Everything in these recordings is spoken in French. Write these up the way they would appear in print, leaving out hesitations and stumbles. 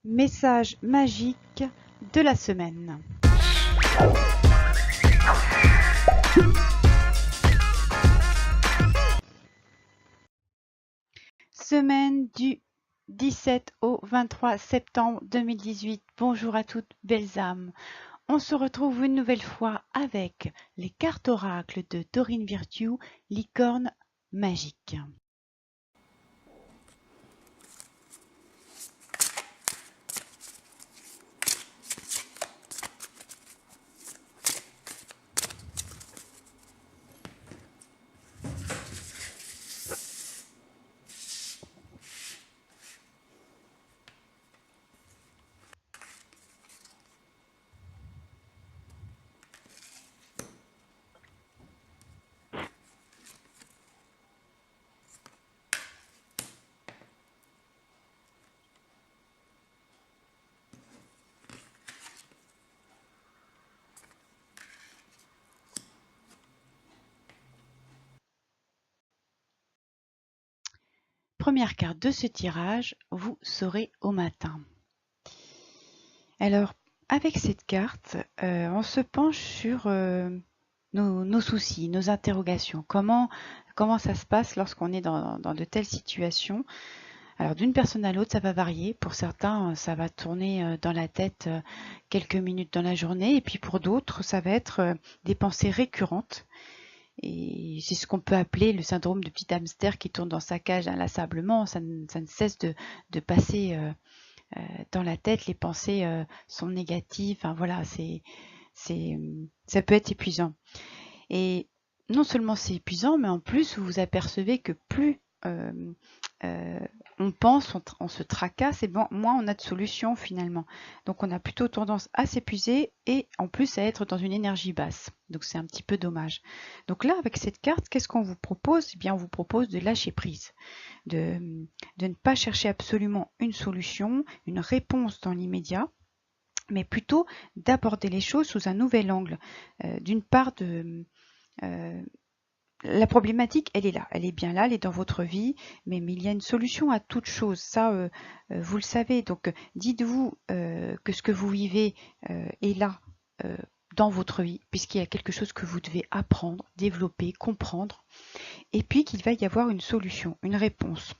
Message magique de la semaine. Semaine du 17 au 23 septembre 2018. Bonjour à toutes belles âmes. On se retrouve une nouvelle fois avec les cartes oracles de Dorine Virtue, licorne magique. Première carte de ce tirage, vous saurez au matin. Alors, avec cette carte, on se penche sur nos soucis, nos interrogations. Comment ça se passe lorsqu'on est dans de telles situations? Alors, d'une personne à l'autre, ça va varier. Pour certains, ça va tourner dans la tête quelques minutes dans la journée. Et puis pour d'autres, ça va être des pensées récurrentes. Et c'est ce qu'on peut appeler le syndrome de petit hamster qui tourne dans sa cage inlassablement. Ça ne cesse de passer dans la tête. Les pensées sont négatives. Enfin voilà, ça peut être épuisant. Et non seulement c'est épuisant, mais en plus vous vous apercevez que plus on pense, on se tracasse, et bon, moins on a de solutions finalement. Donc on a plutôt tendance à s'épuiser et en plus à être dans une énergie basse. Donc c'est un petit peu dommage. Donc là, avec cette carte, qu'est-ce qu'on vous propose? Eh bien, on vous propose de lâcher prise, de ne pas chercher absolument une solution, une réponse dans l'immédiat, mais plutôt d'aborder les choses sous un nouvel angle. D'une part, la problématique, elle est là, elle est bien là, elle est dans votre vie, mais il y a une solution à toute chose, ça vous le savez. Donc dites-vous que ce que vous vivez est là dans votre vie, puisqu'il y a quelque chose que vous devez apprendre, développer, comprendre, et puis qu'il va y avoir une solution, une réponse.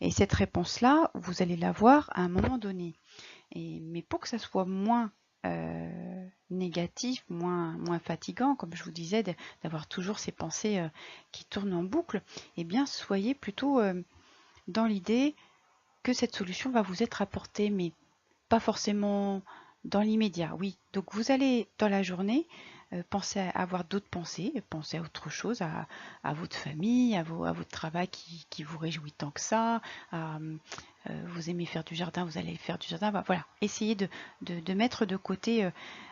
Et cette réponse-là, vous allez l'avoir à un moment donné. Mais pour que ça soit moins négatif, moins fatigant, comme je vous disais, d'avoir toujours ces pensées qui tournent en boucle, eh bien soyez plutôt dans l'idée que cette solution va vous être apportée, mais pas forcément dans l'immédiat. Oui, donc vous allez dans la journée penser à avoir d'autres pensées, penser à autre chose, à votre famille, à votre travail qui vous réjouit tant que ça, vous aimez faire du jardin, vous allez faire du jardin. Voilà, essayez de mettre de côté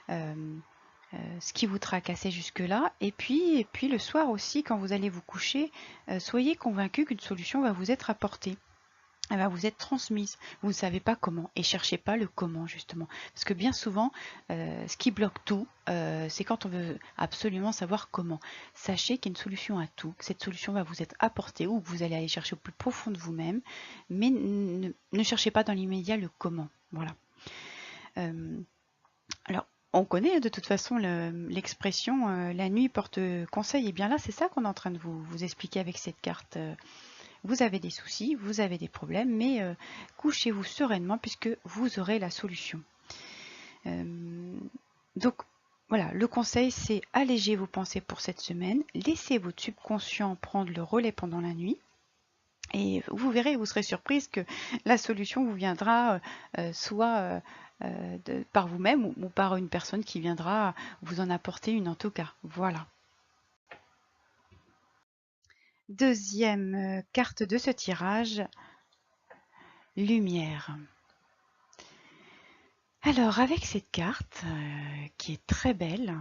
ce qui vous tracassait jusque-là. Et puis le soir aussi, quand vous allez vous coucher, soyez convaincu qu'une solution va vous être apportée. Elle va vous être transmise. Vous ne savez pas comment et cherchez pas le comment justement. Parce que bien souvent, ce qui bloque tout, c'est quand on veut absolument savoir comment. Sachez qu'il y a une solution à tout, que cette solution va vous être apportée ou que vous allez aller chercher au plus profond de vous-même, mais ne cherchez pas dans l'immédiat le comment. Voilà. Alors, on connaît de toute façon l'expression la nuit porte conseil. Et bien là, c'est ça qu'on est en train de vous expliquer avec cette carte. Vous avez des soucis, vous avez des problèmes, mais couchez-vous sereinement puisque vous aurez la solution. Donc voilà, le conseil c'est alléger vos pensées pour cette semaine, laissez votre subconscient prendre le relais pendant la nuit. Et vous verrez, vous serez surprise que la solution vous viendra soit par vous-même ou par une personne qui viendra vous en apporter une en tout cas. Voilà. Deuxième carte de ce tirage, lumière. Alors avec cette carte qui est très belle,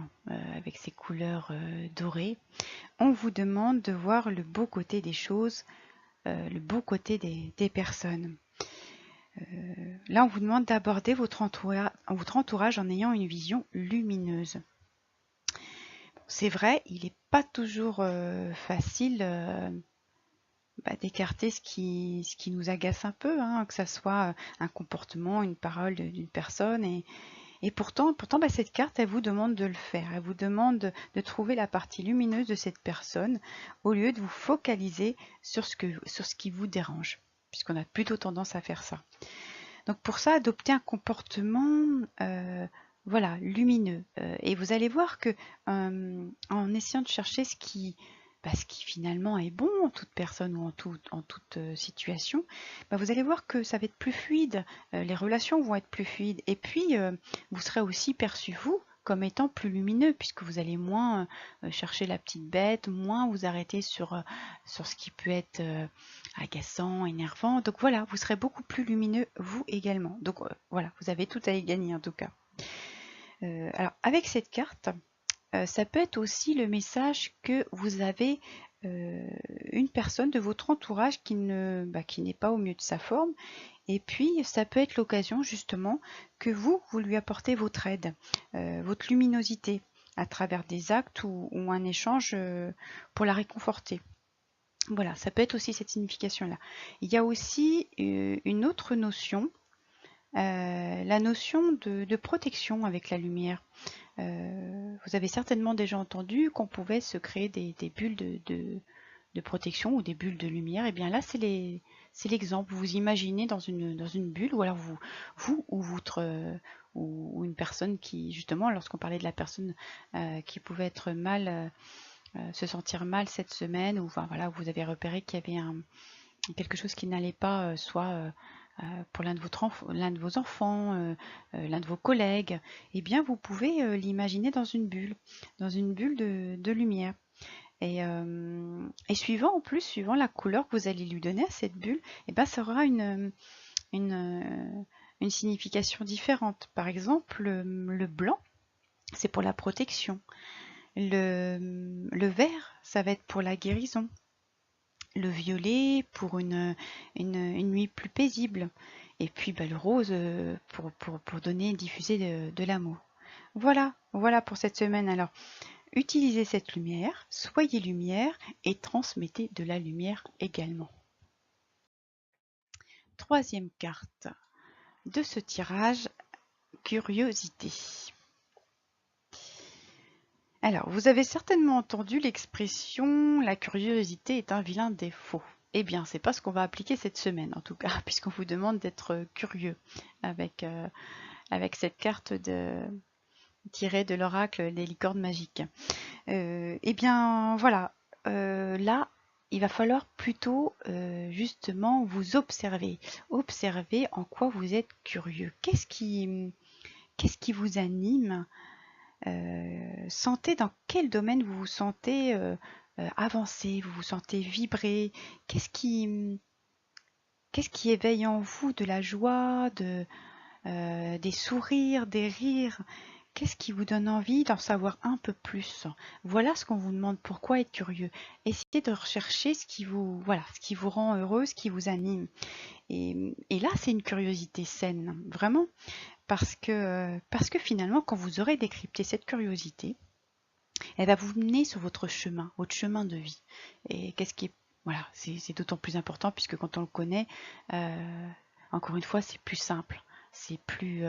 avec ses couleurs dorées, on vous demande de voir le beau côté des choses, le beau côté des personnes. Là on vous demande d'aborder votre entourage en ayant une vision lumineuse. C'est vrai, il n'est pas toujours facile d'écarter ce qui nous agace un peu, hein, que ça soit un comportement, une parole d'une personne. Et pourtant cette carte, elle vous demande de le faire. Elle vous demande de trouver la partie lumineuse de cette personne au lieu de vous focaliser sur ce qui vous dérange, puisqu'on a plutôt tendance à faire ça. Donc pour ça, adoptez un comportement voilà, lumineux. Et vous allez voir que en essayant de chercher ce qui finalement est bon en toute personne ou en toute situation, vous allez voir que ça va être plus fluide, les relations vont être plus fluides. Et puis, vous serez aussi perçu, vous, comme étant plus lumineux, puisque vous allez moins chercher la petite bête, moins vous arrêter sur ce qui peut être agaçant, énervant. Donc voilà, vous serez beaucoup plus lumineux, vous également. Donc voilà, vous avez tout à y gagner en tout cas. Alors, avec cette carte, ça peut être aussi le message que vous avez une personne de votre entourage qui n'est pas au mieux de sa forme. Et puis, ça peut être l'occasion justement que vous lui apportez votre aide, votre luminosité à travers des actes ou un échange pour la réconforter. Voilà, ça peut être aussi cette signification-là. Il y a aussi une autre notion, la notion de protection avec la lumière. Vous avez certainement déjà entendu qu'on pouvait se créer des bulles de protection ou des bulles de lumière. Et bien là, c'est l'exemple. Vous imaginez dans une bulle, ou alors vous ou ou une personne qui, justement, lorsqu'on parlait de la personne qui pouvait être mal, se sentir mal cette semaine, ou enfin voilà, vous avez repéré qu'il y avait quelque chose qui n'allait pas, soit pour l'un de vos enfants, l'un de vos collègues, eh bien vous pouvez l'imaginer dans une bulle de lumière. Et suivant la couleur que vous allez lui donner à cette bulle, eh ben ça aura une signification différente. Par exemple, le blanc, c'est pour la protection. Le vert, ça va être pour la guérison. Le violet pour une nuit plus paisible. Et puis le rose pour donner et diffuser de l'amour. Voilà pour cette semaine. Alors, utilisez cette lumière, soyez lumière et transmettez de la lumière également. Troisième carte de ce tirage, curiosité. Alors, vous avez certainement entendu l'expression « la curiosité est un vilain défaut ». Eh bien, c'est pas ce qu'on va appliquer cette semaine, en tout cas, puisqu'on vous demande d'être curieux avec cette carte tirée de l'oracle des licornes magiques. Eh bien, voilà, là, il va falloir plutôt justement vous observer. Observer en quoi vous êtes curieux. Qu'est-ce qui vous anime ? Sentez dans quel domaine vous vous sentez avancer, vous vous sentez vibrer. Qu'est-ce qui éveille en vous de la joie, des sourires, des rires? Qu'est-ce qui vous donne envie d'en savoir un peu plus? Voilà ce qu'on vous demande. Pourquoi être curieux? Essayez de rechercher ce qui vous rend heureux, ce qui vous anime. Et là, c'est une curiosité saine, vraiment. Parce que finalement, quand vous aurez décrypté cette curiosité, elle va vous mener sur votre chemin de vie. Et qu'est-ce qui est... Voilà, c'est d'autant plus important puisque quand on le connaît, encore une fois, c'est plus simple, c'est plus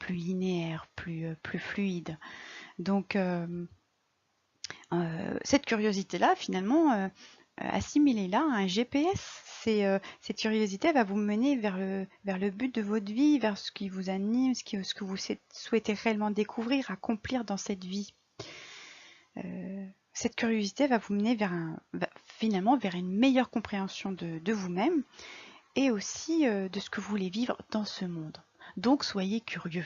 linéaire, plus fluide. Donc, cette curiosité-là, finalement, assimilez-la à un GPS. Cette curiosité va vous mener vers le but de votre vie, vers ce qui vous anime, ce que vous souhaitez réellement découvrir, accomplir dans cette vie. Cette curiosité va vous mener finalement vers une meilleure compréhension de vous-même et aussi de ce que vous voulez vivre dans ce monde. Donc soyez curieux.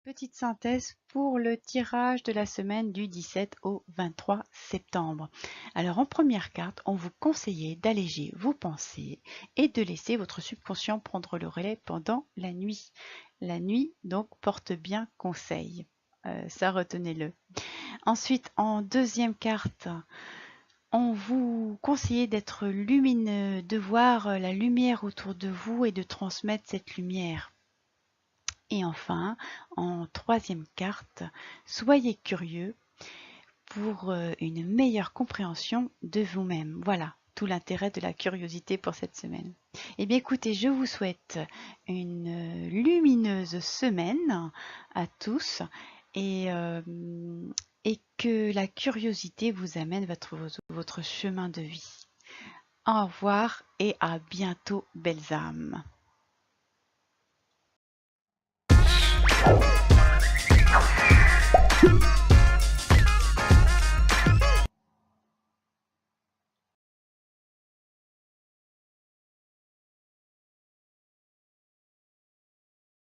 Petite synthèse pour le tirage de la semaine du 17 au 23 septembre. Alors en première carte, on vous conseillait d'alléger vos pensées et de laisser votre subconscient prendre le relais pendant la nuit. La nuit, donc, porte bien conseil. Ça, retenez-le. Ensuite, en deuxième carte, on vous conseillait d'être lumineux, de voir la lumière autour de vous et de transmettre cette lumière. Et enfin, en troisième carte, soyez curieux pour une meilleure compréhension de vous-même. Voilà tout l'intérêt de la curiosité pour cette semaine. Eh bien écoutez, je vous souhaite une lumineuse semaine à tous et que la curiosité vous amène votre chemin de vie. Au revoir et à bientôt, belles âmes.